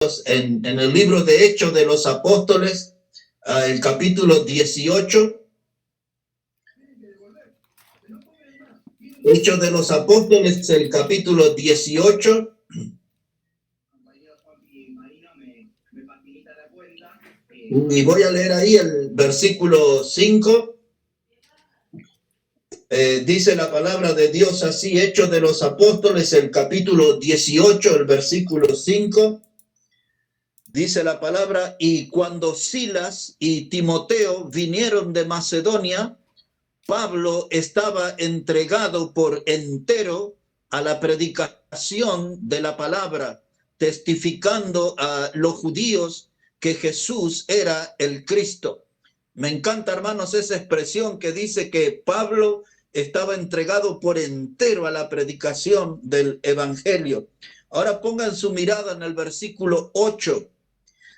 conmigo en el libro de Hechos de los Apóstoles, el capítulo 18. Hechos de los Apóstoles, el capítulo 18. Y voy a leer ahí el versículo 5. Dice la palabra de Dios así, Hechos de los Apóstoles, el capítulo 18, el versículo 5. Dice la palabra: y cuando Silas y Timoteo vinieron de Macedonia, Pablo estaba entregado por entero a la predicación de la palabra, testificando a los judíos que Jesús era el Cristo. Me encanta, hermanos, esa expresión que dice que Pablo estaba entregado por entero a la predicación del evangelio. Ahora pongan su mirada en el versículo 8.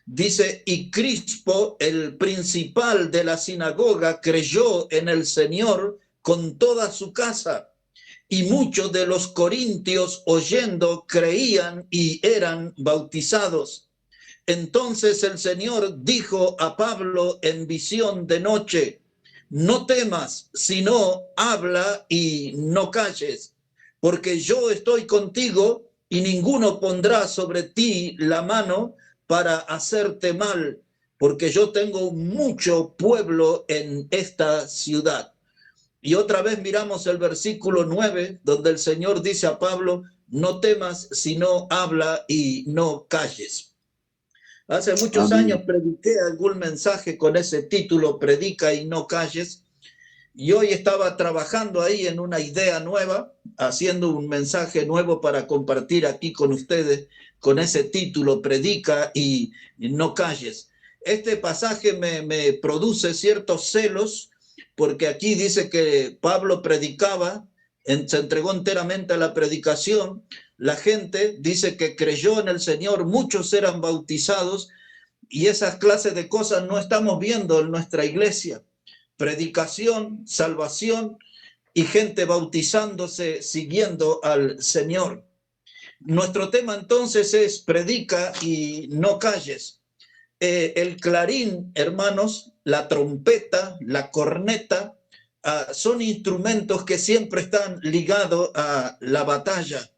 Dice: y Crispo, el principal de la sinagoga, creyó en el Señor con toda su casa, y muchos de los corintios, oyendo, creían y eran bautizados. Entonces el Señor dijo a Pablo en visión de noche: no temas, sino habla y no calles, porque yo estoy contigo y ninguno pondrá sobre ti la mano para hacerte mal, porque yo tengo mucho pueblo en esta ciudad. Y otra vez miramos el versículo 9, donde el Señor dice a Pablo: no temas, sino habla y no calles. Hace muchos años prediqué algún mensaje con ese título, Predica y no calles, y hoy estaba trabajando ahí en una idea nueva, haciendo un mensaje nuevo para compartir aquí con ustedes con ese título, Predica y no calles. Este pasaje me produce ciertos celos, porque aquí dice que Pablo predicaba, se entregó enteramente a la predicación. La gente dice que creyó en el Señor, muchos eran bautizados, y esas clases de cosas no estamos viendo en nuestra iglesia. Predicación, salvación y gente bautizándose, siguiendo al Señor. Nuestro tema entonces es predica y no calles. El clarín, hermanos, la trompeta, la corneta, son instrumentos que siempre están ligados a la batalla.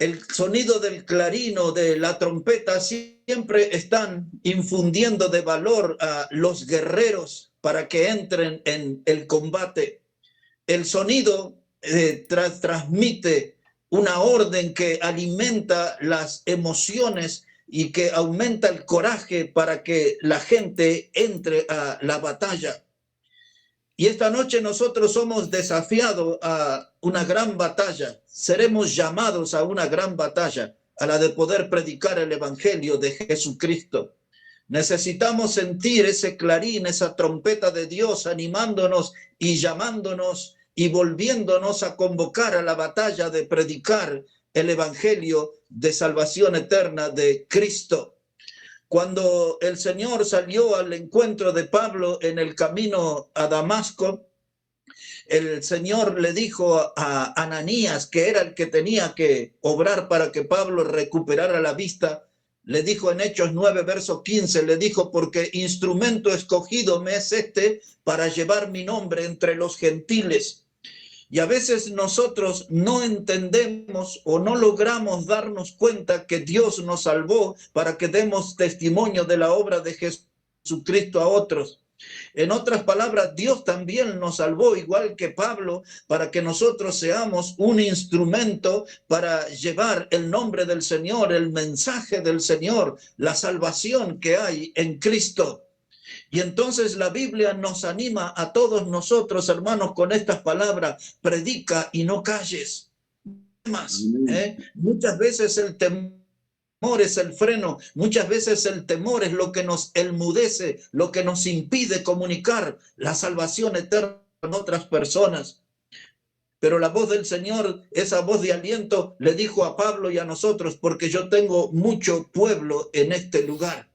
El sonido del clarín o de la trompeta siempre están infundiendo de valor a los guerreros para que entren en el combate. El sonido transmite una orden que alimenta las emociones y que aumenta el coraje para que la gente entre a la batalla. Y esta noche nosotros somos desafiados a una gran batalla. Seremos llamados a una gran batalla, a la de poder predicar el evangelio de Jesucristo. Necesitamos sentir ese clarín, esa trompeta de Dios animándonos y llamándonos y volviéndonos a convocar a la batalla de predicar el evangelio de salvación eterna de Cristo. Cuando el Señor salió al encuentro de Pablo en el camino a Damasco, el Señor le dijo a Ananías, que era el que tenía que obrar para que Pablo recuperara la vista, le dijo en Hechos 9, verso 15, le dijo: porque instrumento escogido me es este para llevar mi nombre entre los gentiles. Y a veces nosotros no entendemos o no logramos darnos cuenta que Dios nos salvó para que demos testimonio de la obra de Jesucristo a otros. En otras palabras, Dios también nos salvó, igual que Pablo, para que nosotros seamos un instrumento para llevar el nombre del Señor, el mensaje del Señor, la salvación que hay en Cristo. Y entonces la Biblia nos anima a todos nosotros, hermanos, con estas palabras: predica y no calles. Muchas veces el temor es el freno, muchas veces el temor es lo que nos enmudece, lo que nos impide comunicar la salvación eterna con otras personas. Pero la voz del Señor, esa voz de aliento, le dijo a Pablo y a nosotros: porque yo tengo mucho pueblo en este lugar.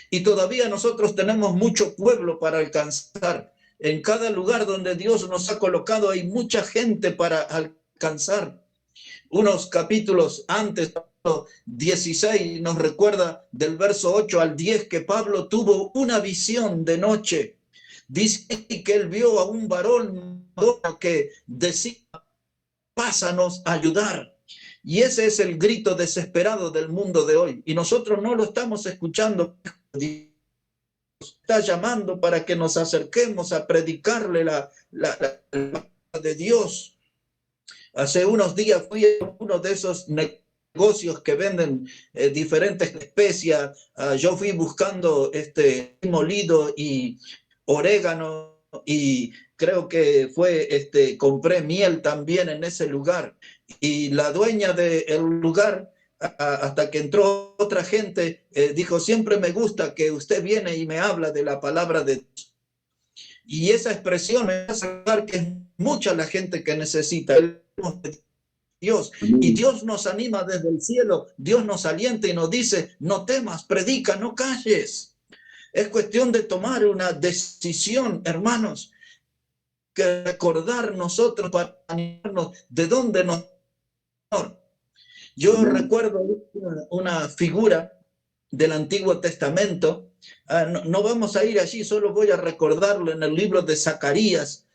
Y todavía nosotros tenemos mucho pueblo para alcanzar. En cada lugar donde Dios nos ha colocado hay mucha gente para alcanzar. Unos capítulos antes 16 nos recuerda del verso 8 al 10 que Pablo tuvo una visión de noche. Dice que él vio a un varón que decía, pásanos a ayudar. Y ese es el grito desesperado del mundo de hoy. Y nosotros no lo estamos escuchando. Dios está llamando para que nos acerquemos a predicarle la palabra de Dios. Hace unos días fui a uno de esos negocios que venden diferentes especias. Yo fui buscando molido y orégano y creo que compré miel también en ese lugar. Y la dueña del lugar, hasta que entró otra gente, dijo, siempre me gusta que usted viene y me habla de la palabra de Dios. Y esa expresión me hace saber que es mucha la gente que necesita Dios. Y Dios nos anima desde el cielo, Dios nos alienta y nos dice, no temas, predica, no calles. Es cuestión de tomar una decisión, hermanos, que recordar nosotros para animarnos de dónde nos... Yo recuerdo una figura del Antiguo Testamento, no vamos a ir allí, solo voy a recordarlo en el libro de Zacarías,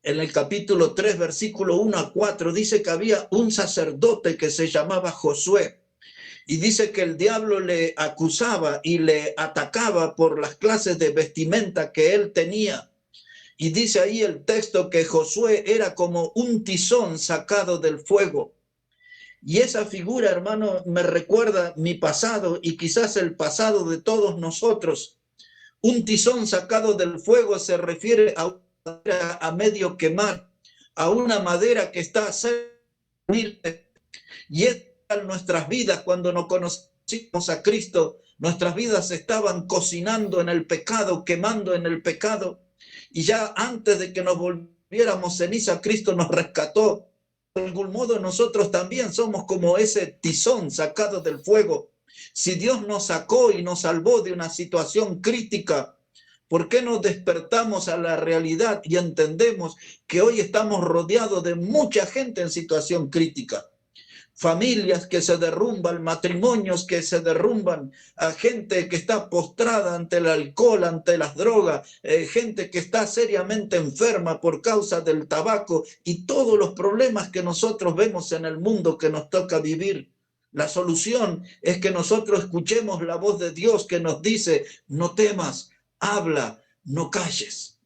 en el capítulo 3, versículo 1 a 4, dice que había un sacerdote que se llamaba Josué, y dice que el diablo le acusaba y le atacaba por las clases de vestimenta que él tenía. Y dice ahí el texto que Josué era como un tizón sacado del fuego. Y esa figura, hermano, me recuerda mi pasado y quizás el pasado de todos nosotros. Un tizón sacado del fuego se refiere a una madera a medio quemar, a una madera que está cerca. Y en nuestras vidas, cuando nos conocimos a Cristo, nuestras vidas estaban cocinando en el pecado, quemando en el pecado. Y ya antes de que nos volviéramos ceniza, Cristo nos rescató. De algún modo nosotros también somos como ese tizón sacado del fuego. Si Dios nos sacó y nos salvó de una situación crítica, ¿por qué no despertamos a la realidad y entendemos que hoy estamos rodeados de mucha gente en situación crítica? Familias que se derrumban, matrimonios que se derrumban, a gente que está postrada ante el alcohol, ante las drogas, gente que está seriamente enferma por causa del tabaco y todos los problemas que nosotros vemos en el mundo que nos toca vivir. La solución es que nosotros escuchemos la voz de Dios que nos dice, no temas, habla, no calles.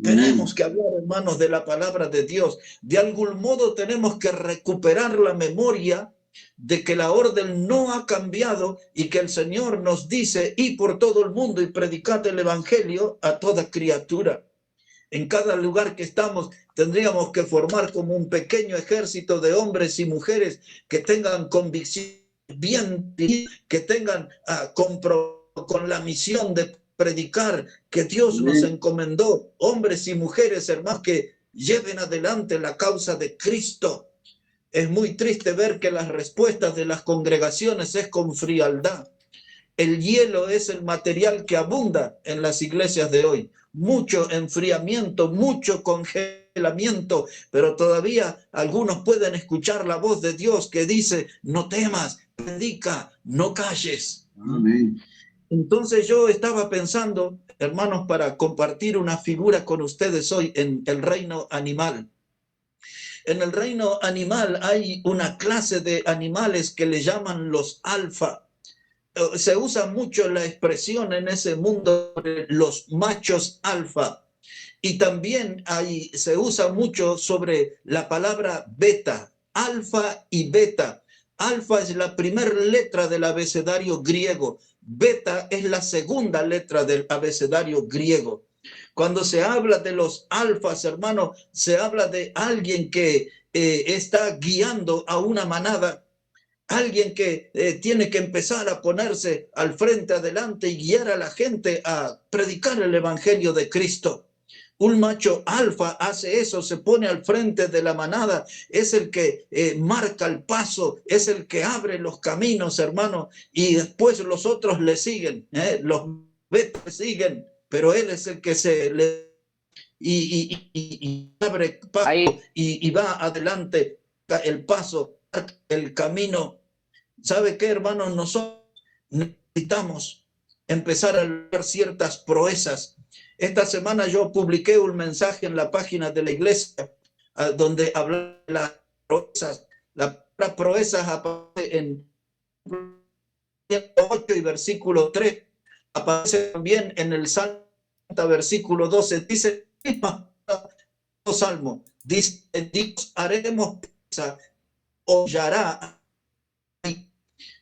Tenemos que hablar, hermanos, de la palabra de Dios. De algún modo tenemos que recuperar la memoria de que la orden no ha cambiado y que el Señor nos dice, y por todo el mundo y predicad el evangelio a toda criatura. En cada lugar que estamos tendríamos que formar como un pequeño ejército de hombres y mujeres que tengan convicción bien, que tengan con la misión de predicar que Dios nos encomendó, hombres y mujeres, hermanos, que lleven adelante la causa de Cristo. Es muy triste ver que las respuestas de las congregaciones es con frialdad. El hielo es el material que abunda en las iglesias de hoy. Mucho enfriamiento, mucho congelamiento, pero todavía algunos pueden escuchar la voz de Dios que dice, no temas, predica, no calles. Amén. Entonces yo estaba pensando, hermanos, para compartir una figura con ustedes hoy en el reino animal. En el reino animal hay una clase de animales que le llaman los alfa. Se usa mucho la expresión en ese mundo de los machos alfa. Y también se usa mucho sobre la palabra beta, alfa y beta. Alfa es la primera letra del abecedario griego. Beta es la segunda letra del abecedario griego. Cuando se habla de los alfas, hermano, se habla de alguien que está guiando a una manada, alguien que tiene que empezar a ponerse al frente, adelante y guiar a la gente a predicar el evangelio de Cristo. Un macho alfa hace eso, se pone al frente de la manada, es el que marca el paso, es el que abre los caminos, hermano, y después los otros le siguen, los betas siguen, pero él es el que y abre paso y va adelante el paso, el camino. ¿Sabe qué, hermanos? Nosotros necesitamos empezar a ver ciertas proezas. Esta semana yo publiqué un mensaje en la página de la iglesia donde hablaba de las proezas. Las proezas aparece en 8 y versículo 3, aparece también en el Salmo versículo 12, dice, Salmo, dice, Dios haremos proeza, hollará.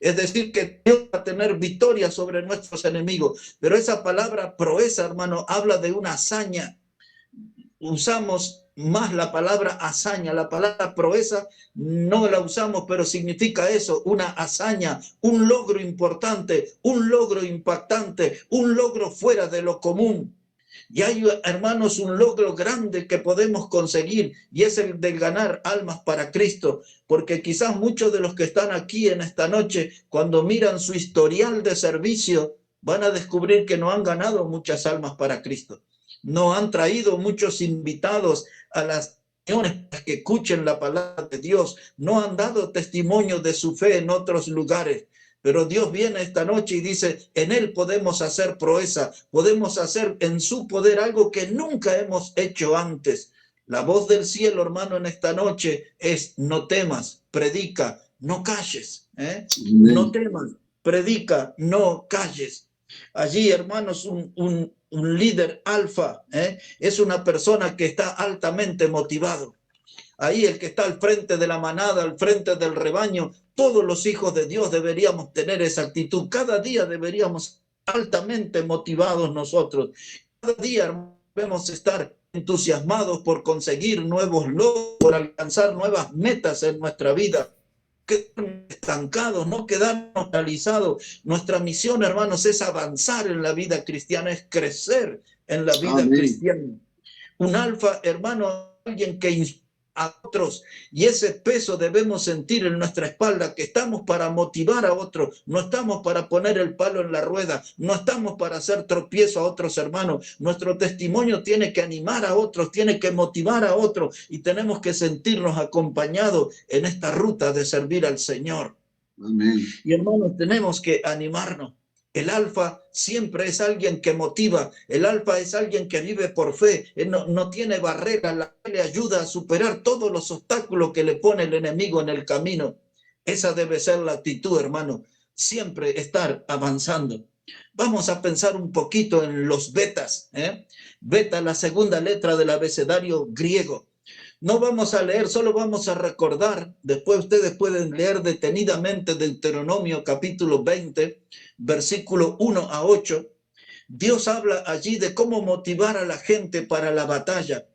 Es decir, que Dios va a tener victoria sobre nuestros enemigos. Pero esa palabra proeza, hermano, habla de una hazaña. Usamos más la palabra hazaña, la palabra proeza no la usamos, pero significa eso, una hazaña, un logro importante, un logro impactante, un logro fuera de lo común. Y hay, hermanos, un logro grande que podemos conseguir, y es el de ganar almas para Cristo, porque quizás muchos de los que están aquí en esta noche, cuando miran su historial de servicio, van a descubrir que no han ganado muchas almas para Cristo. No han traído muchos invitados a las reuniones para que escuchen la palabra de Dios. No han dado testimonio de su fe en otros lugares. Pero Dios viene esta noche y dice, en Él podemos hacer proeza, podemos hacer en su poder algo que nunca hemos hecho antes. La voz del cielo, hermano, en esta noche es, no temas, predica, no calles. No temas, predica, no calles. Allí, hermanos, un líder alfa es una persona que está altamente motivado. Ahí el que está al frente de la manada, al frente del rebaño, todos los hijos de Dios deberíamos tener esa actitud. Cada día deberíamos altamente motivados nosotros. Cada día debemos estar entusiasmados por conseguir nuevos logros, por alcanzar nuevas metas en nuestra vida. Quedar estancados, no quedarnos paralizados. Nuestra misión, hermanos, es avanzar en la vida cristiana, es crecer en la vida cristiana. Un alfa, hermano, alguien que inspira a otros, y ese peso debemos sentir en nuestra espalda, que estamos para motivar a otros, no estamos para poner el palo en la rueda, no estamos para hacer tropiezo a otros hermanos. Nuestro testimonio tiene que animar a otros, tiene que motivar a otros, y tenemos que sentirnos acompañados en esta ruta de servir al Señor. Amén. Y hermanos, tenemos que animarnos. El alfa siempre es alguien que motiva, el alfa es alguien que vive por fe, él no tiene barreras, la fe le ayuda a superar todos los obstáculos que le pone el enemigo en el camino. Esa debe ser la actitud, hermano, siempre estar avanzando. Vamos a pensar un poquito en los betas. Beta, la segunda letra del abecedario griego. No vamos a leer, solo vamos a recordar, después ustedes pueden leer detenidamente Deuteronomio capítulo 20, versículo 1 a 8. Dios habla allí de cómo motivar a la gente para la batalla.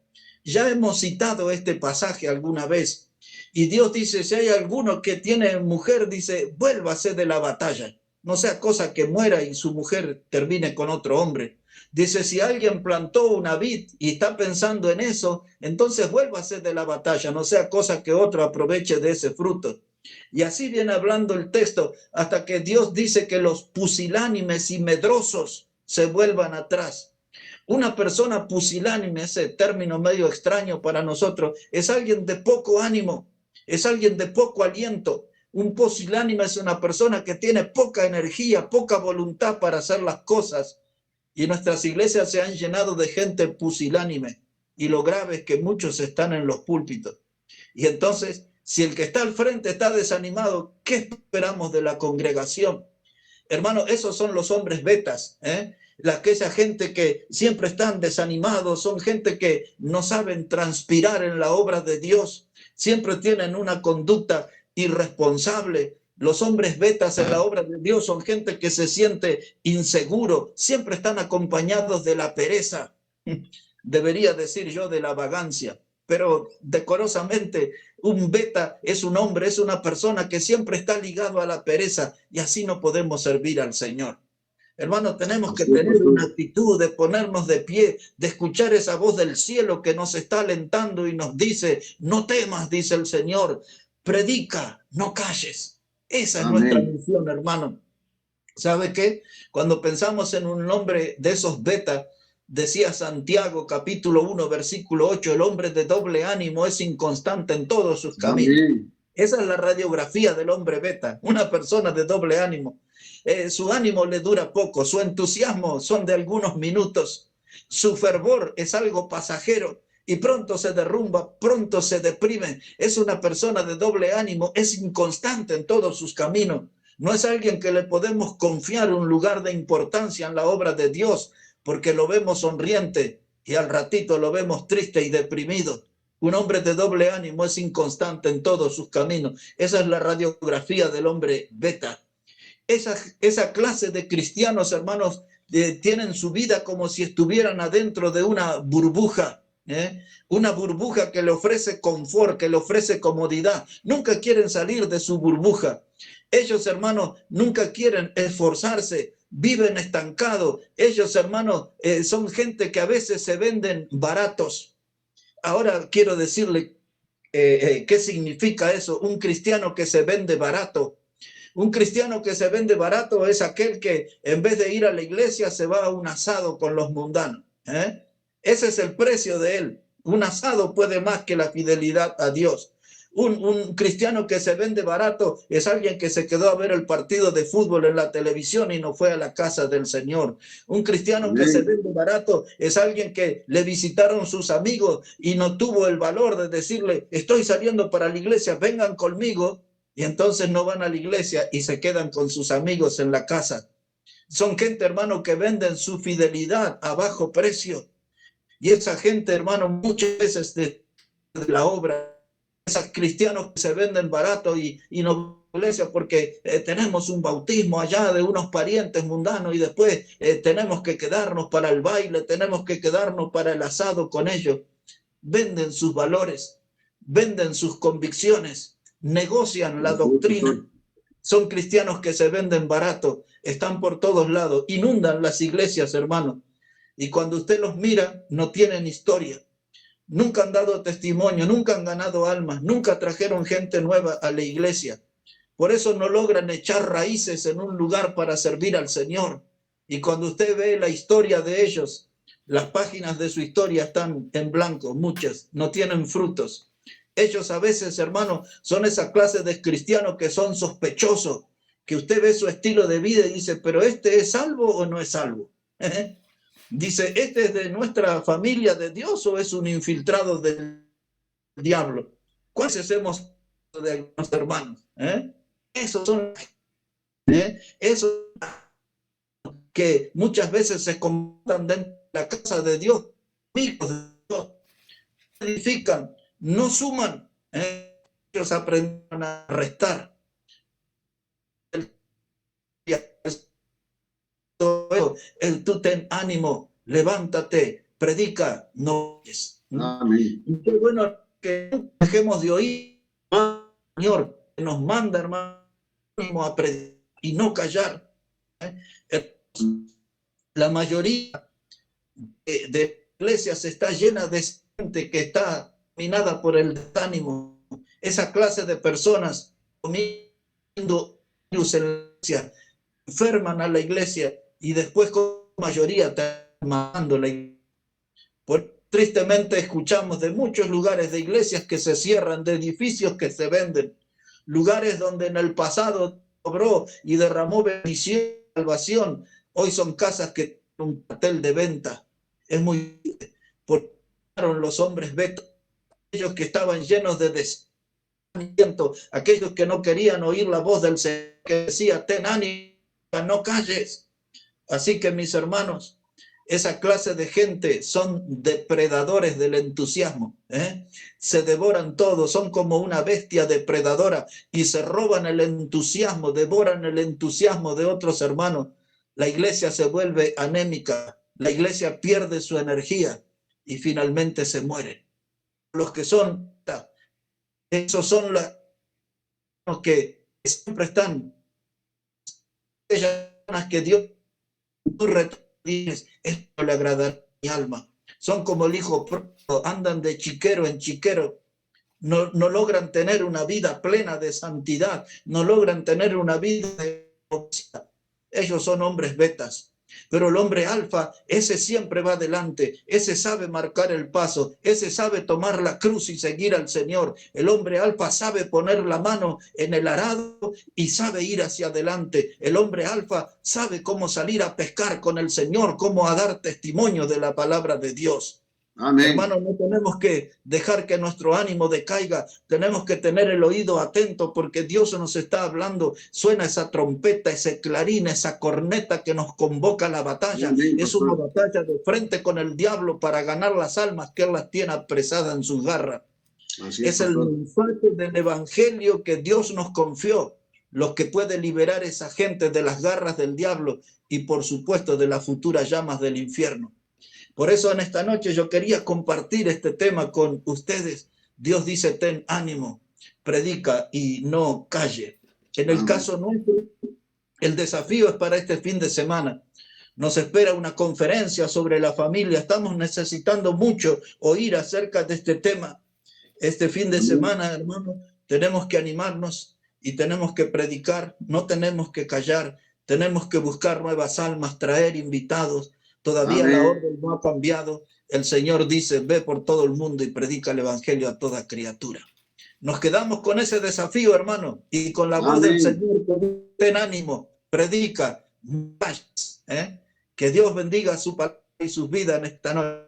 Ya hemos citado este pasaje alguna vez. Y Dios dice, si hay alguno que tiene mujer, dice, vuélvase de la batalla. No sea cosa que muera y su mujer termine con otro hombre. Dice, si alguien plantó una vid y está pensando en eso, entonces vuélvase de la batalla, no sea cosa que otro aproveche de ese fruto. Y así viene hablando el texto, hasta que Dios dice que los pusilánimes y medrosos se vuelvan atrás. Una persona pusilánime, ese término medio extraño para nosotros, es alguien de poco ánimo, es alguien de poco aliento. Un pusilánime es una persona que tiene poca energía, poca voluntad para hacer las cosas. Y nuestras iglesias se han llenado de gente pusilánime. Y lo grave es que muchos están en los púlpitos. Y entonces, si el que está al frente está desanimado, ¿qué esperamos de la congregación? Hermano, esos son los hombres betas, aquella gente que siempre están desanimados, son gente que no saben transpirar en la obra de Dios, siempre tienen una conducta irresponsable. Los hombres betas en la obra de Dios son gente que se siente inseguro, siempre están acompañados de la pereza, debería decir yo de la vagancia, pero decorosamente un beta es un hombre, es una persona que siempre está ligado a la pereza, y así no podemos servir al Señor. Hermanos, tenemos que tener una actitud de ponernos de pie, de escuchar esa voz del cielo que nos está alentando y nos dice, no temas, dice el Señor, predica, no calles. Esa es nuestra misión, hermano. ¿Sabe qué? Cuando pensamos en un hombre de esos betas, decía Santiago capítulo 1 versículo 8, el hombre de doble ánimo es inconstante en todos sus caminos. Esa es la radiografía del hombre beta, una persona de doble ánimo. Su ánimo le dura poco, su entusiasmo son de algunos minutos, su fervor es algo pasajero y pronto se derrumba, pronto se deprime. Es una persona de doble ánimo, es inconstante en todos sus caminos. No es alguien que le podemos confiar un lugar de importancia en la obra de Dios, porque lo vemos sonriente y al ratito lo vemos triste y deprimido. Un hombre de doble ánimo es inconstante en todos sus caminos. Esa es la radiografía del hombre beta. Esa clase de cristianos, hermanos, tienen su vida como si estuvieran adentro de una burbuja. Una burbuja que le ofrece confort, que le ofrece comodidad. Nunca quieren salir de su burbuja. Ellos, hermanos, nunca quieren esforzarse, viven estancados. Ellos, hermanos, son gente que a veces se venden baratos. Ahora quiero decirle qué significa eso. Un cristiano que se vende barato. Un cristiano que se vende barato es aquel que en vez de ir a la iglesia se va a un asado con los mundanos. Ese es el precio de él. Un asado puede más que la fidelidad a Dios. Un cristiano que se vende barato es alguien que se quedó a ver el partido de fútbol en la televisión y no fue a la casa del Señor. Un cristiano que se vende barato es alguien que le visitaron sus amigos y no tuvo el valor de decirle, estoy saliendo para la iglesia, vengan conmigo. Y entonces no van a la iglesia y se quedan con sus amigos en la casa. Son gente, hermano, que venden su fidelidad a bajo precio. Y esa gente, hermano, muchas veces de la obra, esos cristianos que se venden barato y no van a la iglesia porque tenemos un bautismo allá de unos parientes mundanos y después tenemos que quedarnos para el baile, tenemos que quedarnos para el asado con ellos. Venden sus valores, venden sus convicciones, negocian la doctrina. Son cristianos que se venden barato, están por todos lados, inundan las iglesias, hermano. Y cuando usted los mira, no tienen historia. Nunca han dado testimonio, nunca han ganado almas, nunca trajeron gente nueva a la iglesia. Por eso no logran echar raíces en un lugar para servir al Señor. Y cuando usted ve la historia de ellos, las páginas de su historia están en blanco, muchas, no tienen frutos. Ellos a veces, hermano, son esa clase de cristianos que son sospechosos, que usted ve su estilo de vida y dice, pero ¿este es salvo o no es salvo? Dice, ¿este es de nuestra familia de Dios o es un infiltrado del diablo? ¿Cuántos hemos de algunos hermanos? Esos son esos que muchas veces se comportan dentro de la casa de Dios, hijos de Dios, edifican, no suman, ellos aprenden a restar. Tú ten ánimo, levántate, predica, no es. Amén. Y qué bueno que dejemos de oír, Señor, que nos manda, hermano, a predicar y no callar. La mayoría de iglesias está llena de gente que está dominada por el desánimo. Esa clase de personas comiendo virus en la iglesia, enferman a la iglesia y después con mayoría están matando la iglesia. Tristemente escuchamos de muchos lugares de iglesias que se cierran, de edificios que se venden, lugares donde en el pasado cobró y derramó bendición y salvación, hoy son casas que tienen un cartel de venta. Es muy porque los hombres betos, aquellos que estaban llenos de desaliento, aquellos que no querían oír la voz del Señor que decía, ten ánimo, no calles. Así que mis hermanos, esa clase de gente son depredadores del entusiasmo, se devoran todo, son como una bestia depredadora y se roban el entusiasmo, devoran el entusiasmo de otros hermanos. La iglesia se vuelve anémica, la iglesia pierde su energía y finalmente se muere. Los que son, esos son los que siempre están, ellas que Dios tú dices, esto le agradará a mi alma. Son como el hijo pródigo, andan de chiquero en chiquero, no logran tener una vida plena de santidad, no logran tener una vida de... Ellos son hombres betas, Pero el hombre alfa, ese siempre va adelante, ese sabe marcar el paso, ese sabe tomar la cruz y seguir al Señor. El hombre alfa sabe poner la mano en el arado y sabe ir hacia adelante. El hombre alfa sabe cómo salir a pescar con el Señor, cómo a dar testimonio de la palabra de Dios. Amén. Hermanos, no tenemos que dejar que nuestro ánimo decaiga, tenemos que tener el oído atento porque Dios nos está hablando, suena esa trompeta, ese clarín, esa corneta que nos convoca a la batalla. Amén, es una batalla de frente con el diablo para ganar las almas que Él las tiene apresadas en sus garras. Es el mensaje del evangelio que Dios nos confió, lo que puede liberar a esa gente de las garras del diablo y por supuesto de las futuras llamas del infierno. Por eso en esta noche yo quería compartir este tema con ustedes. Dios dice, ten ánimo, predica y no calle. En el caso nuestro, el desafío es para este fin de semana. Nos espera una conferencia sobre la familia. Estamos necesitando mucho oír acerca de este tema. Este fin de semana, hermano, tenemos que animarnos y tenemos que predicar. No tenemos que callar. Tenemos que buscar nuevas almas, traer invitados. Todavía Amén. La orden no ha cambiado. El Señor dice, ve por todo el mundo y predica el evangelio a toda criatura. Nos quedamos con ese desafío, hermano, y con la voz del Señor, ten ánimo, predica, que Dios bendiga su palabra y sus vidas en esta noche.